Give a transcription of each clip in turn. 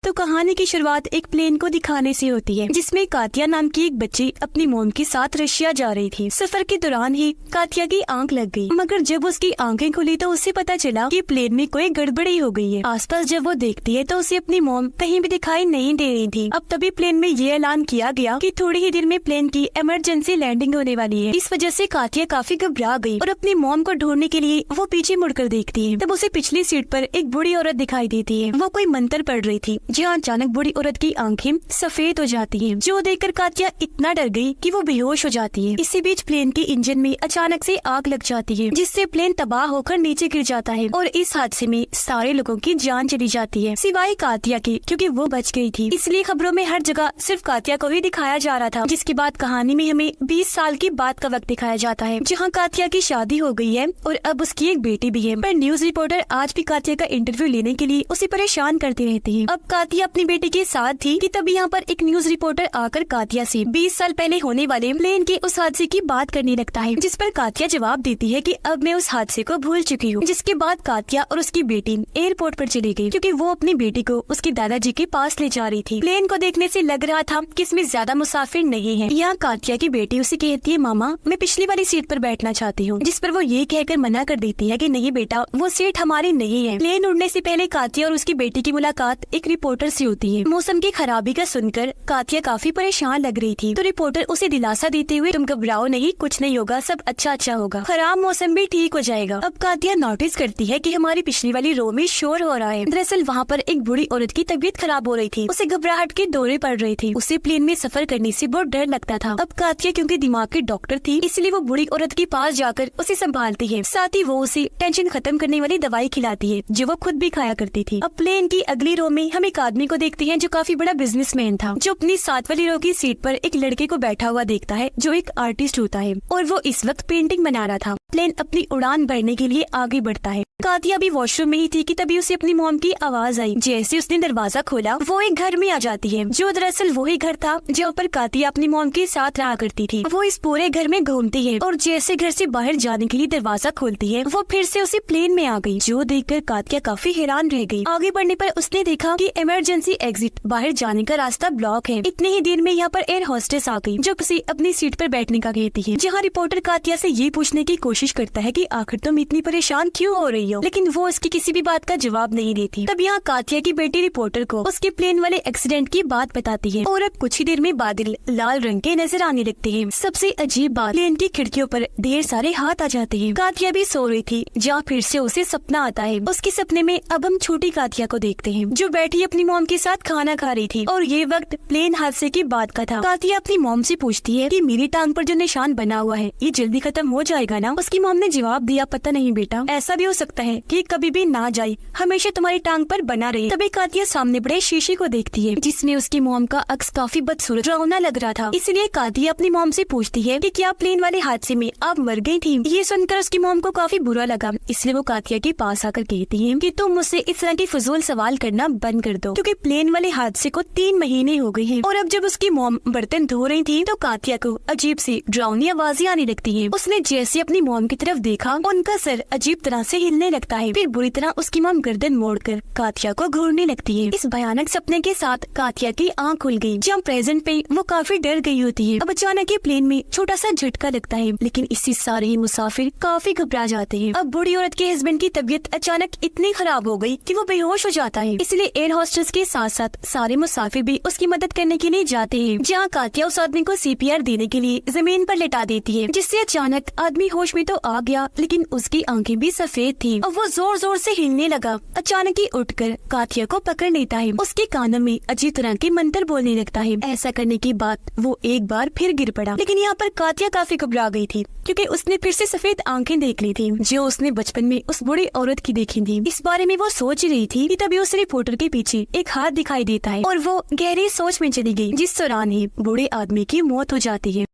तो कहानी की शुरुआत एक प्लेन को दिखाने से होती है, जिसमें कातिया नाम की एक बच्ची अपनी मोम के साथ रशिया जा रही थी। सफर के दौरान ही कातिया की आंख लग गई, मगर जब उसकी आंखें खुली तो उसे पता चला कि प्लेन में कोई गड़बड़ी हो गई है। आसपास जब वो देखती है तो उसे अपनी मोम कहीं भी दिखाई नहीं दे रही थी। अब तभी प्लेन में ये ऐलान किया गया कि थोड़ी ही देर में प्लेन की इमरजेंसी लैंडिंग होने वाली है। इस वजह से कातिया काफी घबरा गई और अपनी मोम को ढूंढने के लिए वो पीछे मुड़कर देखती है। तब उसे पिछली सीट पर एक बूढ़ी औरत दिखाई देती है। वो कोई मंत्र पढ़ रही थी, जहाँ अचानक बूढ़ी औरत की आंखें सफेद हो जाती हैं, जो देखकर कातिया इतना डर गई कि वो बेहोश हो जाती है। इसी बीच प्लेन के इंजन में अचानक से आग लग जाती है, जिससे प्लेन तबाह होकर नीचे गिर जाता है और इस हादसे में सारे लोगों की जान चली जाती है, सिवाय कातिया की, क्योंकि वो बच गई थी। इसलिए खबरों में हर जगह सिर्फ कातिया को ही दिखाया जा रहा था। जिसके बाद कहानी में हमें 20 साल की बात का वक्त दिखाया जाता है, जहाँ कातिया की शादी हो गई है और अब उसकी एक बेटी भी है। पर न्यूज रिपोर्टर आज भी कातिया का इंटरव्यू लेने के लिए उसे परेशान करते रहते हैं। अब कातिया अपनी बेटी के साथ थी कि तभी यहाँ पर एक न्यूज रिपोर्टर आकर कातिया से 20 साल पहले होने वाले प्लेन के उस हादसे की बात करने लगता है, जिस पर कातिया जवाब देती है कि अब मैं उस हादसे को भूल चुकी हूँ। जिसके बाद कातिया और उसकी बेटी एयरपोर्ट पर चली गई, क्योंकि वो अपनी बेटी को उसके दादाजी के पास ले जा रही थी। प्लेन को देखने से लग रहा था कि इसमें ज्यादा मुसाफिर नहीं है। यहाँ कातिया की बेटी उसे कहती है, मामा मैं पिछली वाली सीट पर बैठना चाहती हूँ, जिस पर वो ये कहकर मना कर देती है कि नहीं बेटा, वो सीट हमारी नहीं है। प्लेन उड़ने से पहले कातिया और उसकी बेटी की मुलाकात एक रिपोर्टर से होती है। मौसम की खराबी का सुनकर कातिया काफी परेशान लग रही थी, तो रिपोर्टर उसे दिलासा देते हुए, तुम घबराओ नहीं, कुछ नहीं होगा, सब अच्छा होगा, खराब मौसम भी ठीक हो जाएगा। अब कातिया नोटिस करती है कि हमारी पिछली वाली रो में शोर हो रहा है। दरअसल वहाँ पर एक बूढ़ी औरत की तबीयत खराब हो रही थी, उसे घबराहट के दौरे पड़ रहे थे। उसे प्लेन में सफर करने से बहुत डर लगता था। अब कातिया क्योंकि दिमाग की डॉक्टर थी, इसलिए वो बूढ़ी औरत के पास जाकर उसे संभालती है। साथ ही वो उसे टेंशन खत्म करने वाली दवाई खिलाती है, जो वो खुद भी खाया करती थी। अब प्लेन की अगली रो में हम एक आदमी को देखते हैं, जो काफी बड़ा बिजनेसमैन था, जो अपनी 7 वाली रो की सीट पर एक लड़के को बैठा हुआ देखता है, जो एक आर्टिस्ट होता है और वो इस वक्त पेंटिंग बना रहा था। प्लेन अपनी उड़ान भरने के लिए आगे बढ़ता है। कातिया भी वॉशरूम में ही थी कि तभी उसे अपनी मॉम की आवाज आई। जैसे उसने दरवाजा खोला, वो एक घर में आ जाती है, जो दरअसल वही घर था जहाँ पर कातिया अपनी मॉम के साथ रहा करती थी। वो इस पूरे घर में घूमती है और जैसे घर से बाहर जाने के लिए दरवाजा खोलती है, वो फिर से उसी प्लेन में आ गई, जो देखकर कातिया काफी हैरान रह गई। आगे बढ़ने पर उसने देखा कि इमरजेंसी एग्जिट, बाहर जाने का रास्ता ब्लॉक है। इतनी ही देर में यहाँ पर एयर होस्टेस आ गई, जो किसी अपनी सीट पर बैठने का कहती है। जहाँ रिपोर्टर कातिया से ये पूछने की कोशिश करता है कि आखिर तुम इतनी परेशान क्यों हो रही हो, लेकिन वो उसकी किसी भी बात का जवाब नहीं देती। तब यहाँ कातिया की बेटी रिपोर्टर को उसके प्लेन वाले एक्सीडेंट की बात बताती है और अब कुछ ही देर में बादल लाल रंग के नजर आने लगते हैं। सबसे अजीब बात, प्लेन की खिड़कियों पर ढेर सारे हाथ आ जाते हैं। कातिया भी सो रही थी, जहाँ फिर से उसे सपना आता है। उसके सपने में अब हम छोटी कातिया को देखते हैं, जो बैठी अपनी मॉम के साथ खाना खा रही थी और ये वक्त प्लेन हादसे की बात का था। कातिया अपनी मॉम से पूछती है कि मेरी टांग पर जो निशान बना हुआ है, ये जल्दी खत्म हो जाएगा ना? उसकी मॉम ने जवाब दिया, पता नहीं बेटा, ऐसा भी हो सकता है कि कभी भी ना जाए, हमेशा तुम्हारी टांग पर बना रहे। तभी कातिया सामने बड़े शीशे को देखती है, जिसमें उसकी मॉम का अक्स काफी बदसूरत डरावना लग रहा था। इसलिए कातिया अपनी मॉम से पूछती है कि क्या प्लेन वाले हादसे में आप मर गई थी? ये सुनकर उसकी मॉम को काफी बुरा लगा, इसलिए वो कातिया के पास आकर कहती है कि तुम मुझसे इस तरह की फजूल सवाल करना बंद कर दो, क्योंकि प्लेन वाले हादसे को 3 महीने हो गए हैं। और अब जब उसकी मॉम बर्तन धो रही थी, तो कातिया को अजीब सी डरावनी आवाजें आने लगती है। उसने जैसे अपनी मॉम की तरफ देखा, उनका सर अजीब तरह से हिलने लगता है। फिर बुरी तरह उसकी मॉम गर्दन मोड़कर कातिया को घूरने लगती है। इस भयानक सपने के साथ कातिया की आंख खुल गई, जहाँ प्रेजेंट पे वो काफी डर गई होती है। अब अचानक ये प्लेन में छोटा सा झटका लगता है, लेकिन इससे सारे ही मुसाफिर काफी घबरा जाते हैं। अब बूढ़ी औरत के हस्बैंड की तबीयत अचानक इतनी खराब हो गई कि वो बेहोश हो जाता है। इसलिए एयर होस्टेस के साथ साथ सारे मुसाफिर भी उसकी मदद करने के लिए जाते हैं, जहाँ कातिया उस आदमी को CPR देने के लिए जमीन पर लेटा देती है, जिससे अचानक आदमी होश में तो आ गया, लेकिन उसकी आंखें भी सफेद थी और वो जोर जोर से हिलने लगा। अचानक ही उठकर कातिया को पकड़ लेता है, उसके कानों में अजीब तरह के मंत्र बोलने लगता है। ऐसा करने के बाद वो एक बार फिर गिर पड़ा, लेकिन यहाँ पर कातिया काफी घबरा गई थी, क्योंकि उसने फिर से सफेद आंखें देख ली थी, जो उसने बचपन में उस बूढ़ी औरत की देखी थी। इस बारे में वो सोच रही थी कि तभी उस रिपोर्टर के पीछे एक हाथ दिखाई देता है और वो गहरी सोच में चली गई, जिस दौरान ही बूढ़े आदमी की मौत हो जाती है।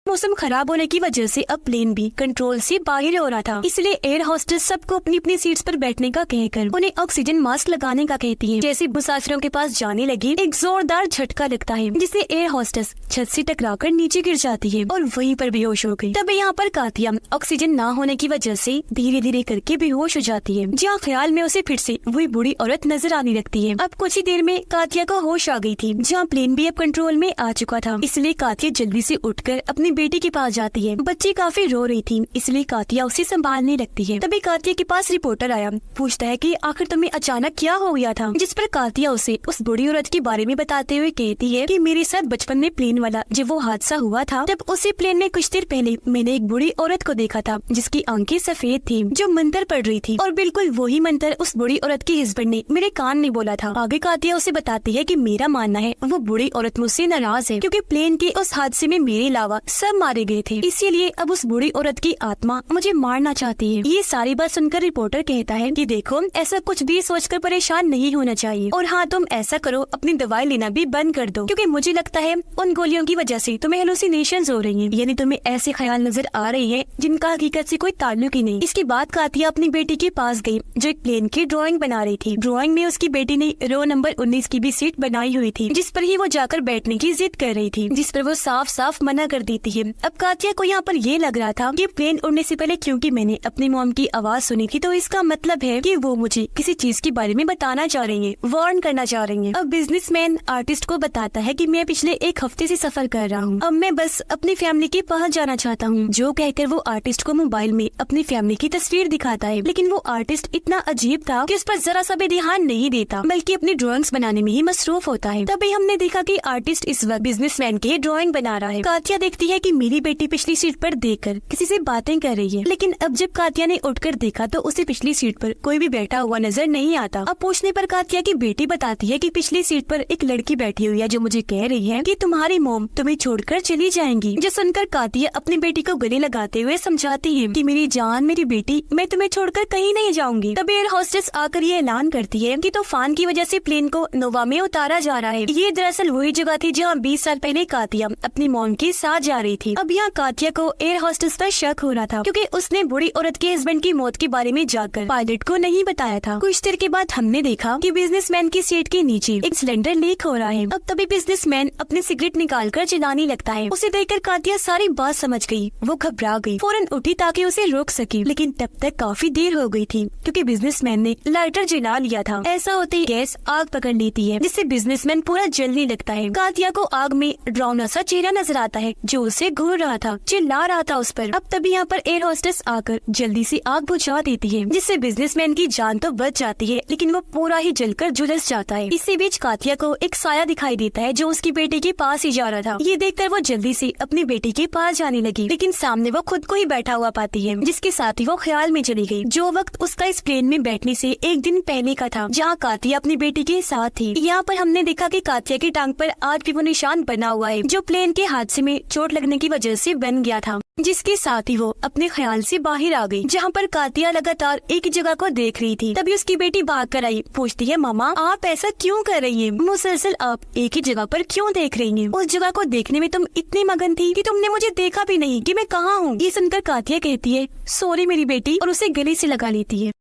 मौसम खराब होने की वजह से अब प्लेन भी कंट्रोल से बाहर हो रहा था, इसलिए एयर होस्टेस सबको अपनी अपनी सीट्स पर बैठने का कहकर उन्हें ऑक्सीजन मास्क लगाने का कहती है। जैसे मुसाफिरों के पास जाने लगी, एक जोरदार झटका लगता है जिससे एयर होस्टेस छत से टकराकर नीचे गिर जाती है और वहीं पर बेहोश हो गई। तब यहाँ पर कातिया ऑक्सीजन न होने की वजह से धीरे धीरे करके बेहोश हो जाती है, जहाँ ख्याल में उसे फिर से वही बूढ़ी औरत नजर आने लगती है। अब कुछ ही देर में कातिया को होश आ गई थी, जहाँ प्लेन भी अब कंट्रोल में आ चुका था, इसलिए कातिया जल्दी से उठकर अपनी बेटी के पास जाती है। बच्ची काफी रो रही थी, इसलिए कातिया उसे संभालने लगती है। तभी कातिया के पास रिपोर्टर आया, पूछता है कि आखिर तुम्हें अचानक क्या हो गया था, जिस पर कातिया उसे उस बूढ़ी औरत के बारे में बताते हुए कहती है कि मेरे साथ बचपन में प्लेन वाला जब वो हादसा हुआ था, तब उसी प्लेन में कुछ देर पहले मैंने एक बूढ़ी औरत को देखा था जिसकी आंखें सफेद थी, जो मंतर पढ़ रही थी, और बिल्कुल वही मंतर उस बूढ़ी औरत के हस्बैंड ने मेरे कान में बोला था। आगे कातिया उसे बताती है कि मेरा मानना है वो बूढ़ी औरत मुझसे नाराज है, क्योंकि प्लेन के उस हादसे में मेरे अलावा सब मारे गए थे, इसीलिए अब उस बूढ़ी औरत की आत्मा मुझे मारना चाहती है। ये सारी बात सुनकर रिपोर्टर कहता है कि देखो, ऐसा कुछ भी सोचकर परेशान नहीं होना चाहिए, और हाँ, तुम ऐसा करो, अपनी दवाई लेना भी बंद कर दो, क्योंकि मुझे लगता है उन गोलियों की वजह से तुम्हें हेलुसिनेशंस हो रही हैं, यानी तुम्हें ऐसे ख्याल नजर आ रही है जिनका हकीकत से कोई ताल्लुक ही नहीं। इसके बाद कातिया अपनी बेटी के पास गई, जो एक प्लेन की ड्राइंग बना रही थी। ड्राइंग में उसकी बेटी ने रो नंबर 19 की भी सीट बनाई हुई थी, जिस पर ही वो जाकर बैठने की जिद कर रही थी, जिस पर वो साफ साफ मना कर देती है। अब कातिया को यहाँ पर ये लग रहा था कि प्लेन उड़ने से पहले क्योंकि मैंने अपनी मॉम की आवाज सुनी थी, तो इसका मतलब है कि वो मुझे किसी चीज के बारे में बताना चाह रही है, वार्न करना चाह रही है। अब बिजनेसमैन आर्टिस्ट को बताता है कि मैं पिछले एक हफ्ते से सफर कर रहा हूँ, अब मैं बस अपनी फैमिली के पास जाना चाहता हूँ, जो कहकर वो आर्टिस्ट को मोबाइल में अपनी फैमिली की तस्वीर दिखाता है। लेकिन वो आर्टिस्ट इतना अजीब था कि उस पर जरा सा भी ध्यान नहीं देता, बल्कि अपनी ड्राइंग्स बनाने में ही मसरूफ होता है। तभी हमने देखा कि आर्टिस्ट इस वक्त बिजनेसमैन की ड्राइंग बना रहा है। कातिया देखती है कि मेरी बेटी पिछली सीट पर देखकर किसी से बातें कर रही है, लेकिन अब जब कातिया ने उठकर देखा तो उसे पिछली सीट पर कोई भी बैठा हुआ नजर नहीं आता। अब पूछने पर कातिया की बेटी बताती है कि पिछली सीट पर एक लड़की बैठी हुई है, जो मुझे कह रही है कि तुम्हारी मॉम तुम्हें छोड़कर चली जाएंगी। जो सुनकर कातिया अपनी बेटी को गले लगाते हुए समझाती है कि मेरी जान, मेरी बेटी, मैं तुम्हें छोड़कर कहीं नहीं जाऊंगी। तब एयर होस्टेस आकर ये ऐलान करती है कि तूफान की वजह से प्लेन को नोवा में उतारा जा रहा है। ये दरअसल वही जगह थी जहाँ 20 साल पहले कातिया अपनी मॉम के साथ जा रही थी। अब यहाँ कातिया को एयर होस्टेस पर शक हो रहा था, क्योंकि उसने बूढ़ी औरत के हस्बैंड की मौत के बारे में जाकर पायलट को नहीं बताया था। कुछ देर के बाद हमने देखा कि बिजनेसमैन की सीट के नीचे एक सिलेंडर लीक हो रहा है। अब तभी बिजनेसमैन अपनी सिगरेट निकालकर जलाने लगता है। उसे देखकर कातिया सारी बात समझ गई, वो घबरा गई, फौरन उठी ताकि उसे रोक सके, लेकिन तब तक काफी देर हो गई थी, क्योंकि बिजनेसमैन ने लाइटर जला लिया था। ऐसा होते ही गैस आग पकड़ लेती है, जिससे बिजनेसमैन पूरा जलने लगता है। कातिया को आग में डरावना सा चेहरा नजर आता है, जो उसे घूर रहा था, चिल्ला रहा था उस पर। अब तभी यहाँ पर एयर होस्टेस आकर जल्दी से आग बुझा देती है, जिससे बिजनेसमैन की जान तो बच जाती है, लेकिन वो पूरा ही जलकर झुलस जाता है। इसी बीच कातिया को एक साया दिखाई देता है, जो उसकी बेटी के पास ही जा रहा था। ये देखकर वो जल्दी से अपनी बेटी के पास जाने लगी, लेकिन सामने वो खुद को ही बैठा हुआ पाती है, जिसके साथ ही वो ख्याल में चली गई, जो वक्त उसका इस प्लेन में बैठने से एक दिन पहले का था, जहाँ कातिया अपनी बेटी के साथ थी। यहाँ पर हमने देखा कि कातिया की टांग पर आज भी वो निशान बना हुआ है, जो प्लेन के हादसे में चोट लगने की वजह से बन गया था, जिसके साथ ही वो अपने ख्याल से बाहर आ गई। जहाँ पर कातिया लगातार एक ही जगह को देख रही थी, तभी उसकी बेटी भाग कर आई, पूछती है, मामा आप ऐसा क्यों कर रही हैं? मुसलसल आप एक ही जगह पर क्यों देख रही हैं? उस जगह को देखने में तुम इतनी मगन थी कि तुमने मुझे देखा भी नहीं कि मैं कहाँ हूँ। ये सुनकर कातिया कहती है, सॉरी मेरी बेटी, और उसे गले से लगा लेती है।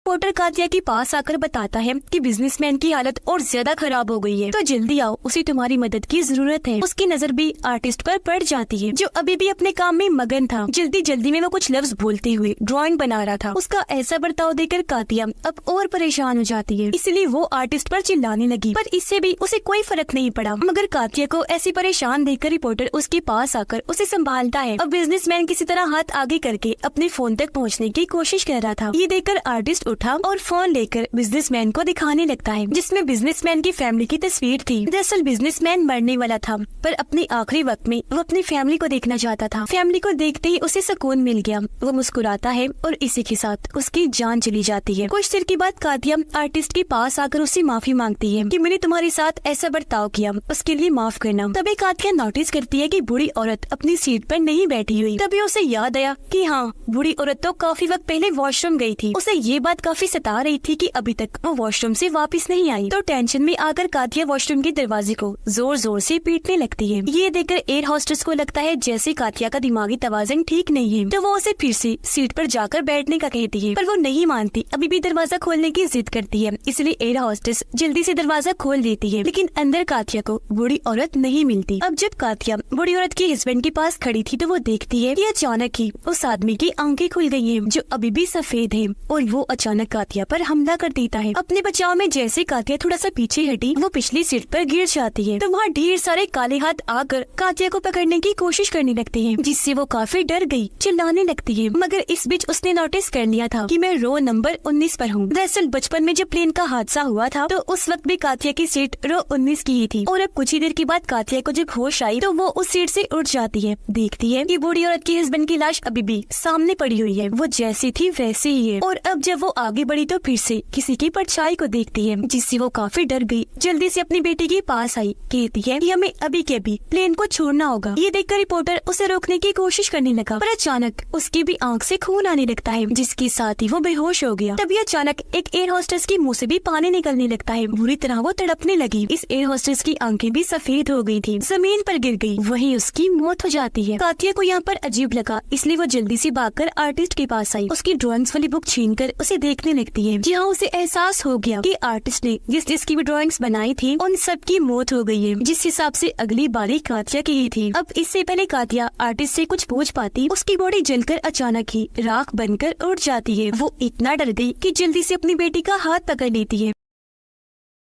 रिपोर्टर कातिया के पास आकर बताता है कि बिजनेसमैन की हालत और ज्यादा खराब हो गई है, तो जल्दी आओ, उसे तुम्हारी मदद की जरूरत है। उसकी नजर भी आर्टिस्ट पर पड़ जाती है, जो अभी भी अपने काम में मगन था। जल्दी जल्दी में वो कुछ लफ्ज बोलते हुए ड्राइंग बना रहा था। उसका ऐसा बर्ताव देखकर कातिया अब और परेशान हो जाती है, इसलिए वो आर्टिस्ट पर चिल्लाने लगी, पर इससे भी उसे कोई फर्क नहीं पड़ा। मगर कातिया को ऐसी परेशान देखकर रिपोर्टर उसके पास आकर उसे संभालता है। अब बिजनेसमैन किसी तरह हाथ आगे करके अपने फोन तक पहुँचने की कोशिश कर रहा था। ये देखकर आर्टिस्ट उठा और फोन लेकर बिजनेसमैन को दिखाने लगता है, जिसमें बिजनेसमैन की फैमिली की तस्वीर थी। दरअसल बिजनेसमैन मरने वाला था, पर अपने आखिरी वक्त में वो अपनी फैमिली को देखना चाहता था। फैमिली को देखते ही उसे सुकून मिल गया, वो मुस्कुराता है और इसी के साथ उसकी जान चली जाती है। कुछ देर के बाद कातिया आर्टिस्ट के पास आकर उससे माफी मांगती है कि मैंने तुम्हारे साथ ऐसा बर्ताव किया, उसके लिए माफ करना। तभी कातिया नोटिस करती है कि बूढ़ी औरत अपनी सीट पर नहीं बैठी हुई। तभी उसे याद आया कि हाँ, बूढ़ी औरत तो काफी वक्त पहले वॉशरूम गई थी। उसे ये बात बात काफी सता रही थी कि अभी तक वो वॉशरूम से वापस नहीं आई। तो टेंशन में आकर कातिया वॉशरूम के दरवाजे को जोर जोर से पीटने लगती है। ये देखकर एयर होस्टेस को लगता है जैसे कातिया का दिमागी तवाज़ुन ठीक नहीं है, तो वो उसे फिर से सीट पर जाकर बैठने का कहती है, पर वो नहीं मानती, अभी भी दरवाजा खोलने की जिद करती है। इसलिए एयर होस्टेस जल्दी से दरवाजा खोल देती है, लेकिन अंदर कातिया को बूढ़ी औरत नहीं मिलती। अब जब कातिया बूढ़ी औरत के हस्बैंड के पास खड़ी थी तो वो देखती है कि अचानक ही उस आदमी की आंखें खुल गई हैं, जो अभी भी सफेद है, और वो अचानक कातिया पर हमला कर देता है। अपने बचाव में जैसे कातिया थोड़ा सा पीछे हटी, वो पिछली सीट पर गिर जाती है। तो वहाँ ढेर सारे काले हाथ आकर कातिया को पकड़ने की कोशिश करने लगते हैं, जिससे वो काफी डर गई, चिल्लाने लगती है। मगर इस बीच उसने नोटिस कर लिया था कि मैं रो नंबर 19 पर हूँ। दरअसल बचपन में जब प्लेन का हादसा हुआ था तो उस वक्त भी कातिया की सीट रो 19 की ही थी, और अब कुछ ही देर के बाद कातिया को जब होश आई तो वो उस सीट से उठ जाती है। देखती है कि बूढ़ी औरत के हस्बैंड की लाश अभी भी सामने पड़ी हुई है, वो जैसी थी वैसे ही है। और अब जब वो आगे बढ़ी तो फिर से किसी की परछाई को देखती है, जिससे वो काफी डर गई। जल्दी से अपनी बेटी के पास आई, कहती है कि हमें अभी के अभी प्लेन को छोड़ना होगा। ये देखकर रिपोर्टर उसे रोकने की कोशिश करने लगा, पर अचानक उसकी भी आंख से खून आने लगता है, जिसके साथ ही वो बेहोश हो गया। तभी अचानक एक एयर होस्टेस की मुंह से भी पानी निकलने लगता है। बुरी तरह वो तड़पने लगी। इस एयर होस्टेस की आंखें भी सफेद हो गई थी, जमीन पर गिर गई, वहीं उसकी मौत हो जाती है। कातिया को यहाँ पर अजीब लगा, इसलिए वो जल्दी से भागकर आर्टिस्ट के पास आई। उसकी ड्राइंग्स वाली बुक छीनकर उसे देखने लगती है, जहाँ उसे एहसास हो गया कि आर्टिस्ट ने जिसकी भी ड्राइंग्स बनाई थी उन सब की मौत हो गई है, जिस हिसाब से अगली बारी कातिया की ही थी। अब इससे पहले कातिया आर्टिस्ट से कुछ पूछ पाती, उसकी बॉडी जलकर अचानक ही राख बनकर उड़ जाती है। वो इतना डर गई कि जल्दी से अपनी बेटी का हाथ पकड़ लेती है,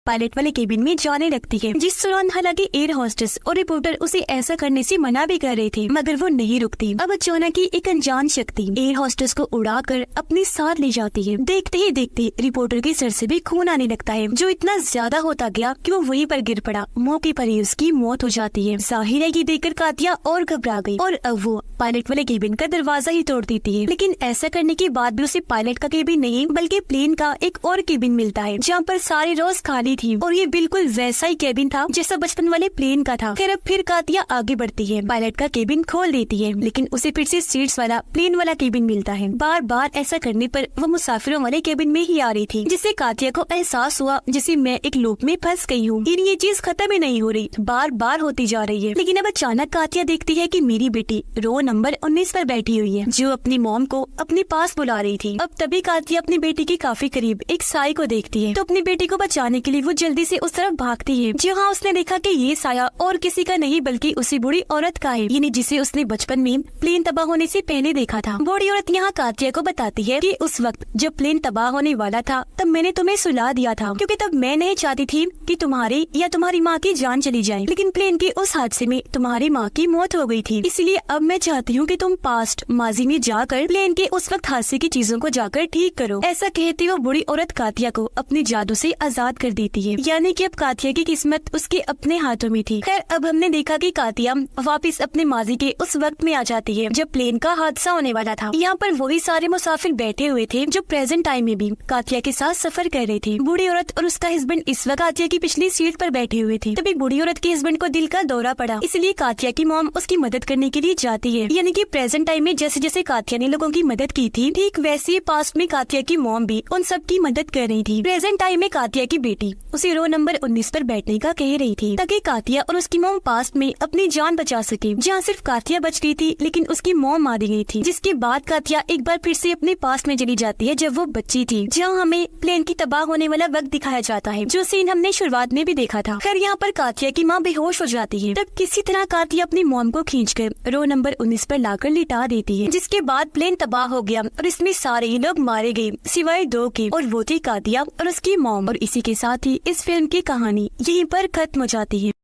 पायलट वाले केबिन में जाने लगती है। जिस दौरान हालांकि एयर होस्टेस और रिपोर्टर उसे ऐसा करने से मना भी कर रहे थे, मगर वो नहीं रुकती। अब अचानक ही एक अनजान शक्ति एयर होस्टेस को उड़ाकर अपने साथ ले जाती है। देखते ही देखते रिपोर्टर के सर से भी खून आने लगता है, जो इतना ज्यादा होता गया कि वो वहीं पर गिर पड़ा। मौके पर ही उसकी मौत हो जाती है। जाहिर है कि देखकर कातिया और घबरा गई, और अब वो पायलट वाले केबिन का दरवाजा ही तोड़ देती है। लेकिन ऐसा करने के बाद भी उसे पायलट का केबिन नहीं बल्कि प्लेन का एक और केबिन मिलता है, जहाँ पर सारे रोज खाली थी, और ये बिल्कुल वैसा ही केबिन था जैसा बचपन वाले प्लेन का था। अब फिर कातिया आगे बढ़ती है, पायलट का केबिन खोल देती है, लेकिन उसे फिर से सीट्स वाला प्लेन वाला केबिन मिलता है। बार बार ऐसा करने पर वो मुसाफिरों वाले केबिन में ही आ रही थी, जिससे कातिया को एहसास हुआ जैसे मैं एक लूप में फंस गई हूँ। ये चीज खत्म ही नहीं हो रही, बार बार होती जा रही है। लेकिन अब अचानक कातिया देखती है कि मेरी बेटी रो नंबर 19 पर बैठी हुई है, जो अपनी मॉम को अपने पास बुला रही थी। अब तभी कातिया अपनी बेटी के काफी करीब एक साई को देखती है, तो अपनी बेटी को बचाने के लिए वो जल्दी से उस तरफ भागती है, जहाँ उसने देखा कि ये साया और किसी का नहीं बल्कि उसी बूढ़ी औरत का है, यानी जिसे उसने बचपन में प्लेन तबाह होने से पहले देखा था। बूढ़ी औरत यहाँ कातिया को बताती है कि उस वक्त जब प्लेन तबाह होने वाला था तब मैंने तुम्हें सुला दिया था, क्योंकि तब मैं नहीं चाहती थी कि तुम्हारी या तुम्हारी माँ की जान चली जाए। लेकिन प्लेन के उस हादसे में तुम्हारी माँ की मौत हो गई थी, इसलिए अब मैं चाहती हूँ कि तुम पास्ट माजी में जाकर प्लेन के उस वक्त हादसे की चीजों को जाकर ठीक करो। ऐसा कहती वो बूढ़ी औरत कातिया को अपने जादू से आजाद कर देती है, यानी कि अब कातिया की किस्मत उसके अपने हाथों में थी। खैर अब हमने देखा कि कातिया वापस अपने माजी के उस वक्त में आ जाती है जब प्लेन का हादसा होने वाला था। यहाँ पर वही सारे मुसाफिर बैठे हुए थे जो प्रेजेंट टाइम में भी कातिया के साथ सफर कर रहे थे। बूढ़ी औरत और उसका हस्बैंड इस वक्त कातिया की पिछली सीट पर बैठे हुए थे। तभी बूढ़ी औरत के हस्बैंड को दिल का दौरा पड़ा, इसलिए कातिया की मॉम उसकी मदद करने के लिए जाती है। यानी कि प्रेजेंट टाइम में जैसे जैसे कातिया ने लोगों की मदद की थी, ठीक वैसे ही पास्ट में कातिया की मॉम भी उन सब की मदद कर रही थी। प्रेजेंट टाइम में कातिया की बेटी उसे रो नंबर 19 पर बैठने का कह रही थी, ताकि कातिया और उसकी मॉम पास्ट में अपनी जान बचा सके। जहाँ सिर्फ कातिया बच गई थी, लेकिन उसकी मॉम मारी गई थी। जिसके बाद कातिया एक बार फिर से अपने पास्ट में चली जाती है जब वो बच्ची थी, जहाँ हमें प्लेन की तबाह होने वाला वक्त दिखाया जाता है, जो सीन हमने शुरुआत में भी देखा था। खैर यहाँ पर कातिया की माँ बेहोश हो जाती है। तब किसी तरह कातिया अपनी मॉम को खींचकर रो नंबर 19 पर लाकर लिटा देती है, जिसके बाद प्लेन तबाह हो गया और इसमें सारे ही लोग मारे गए सिवाय 2 के, और वो थी कातिया और उसकी मॉम। और इसी के साथ ही इस फिल्म की कहानी यहीं पर खत्म हो जाती है।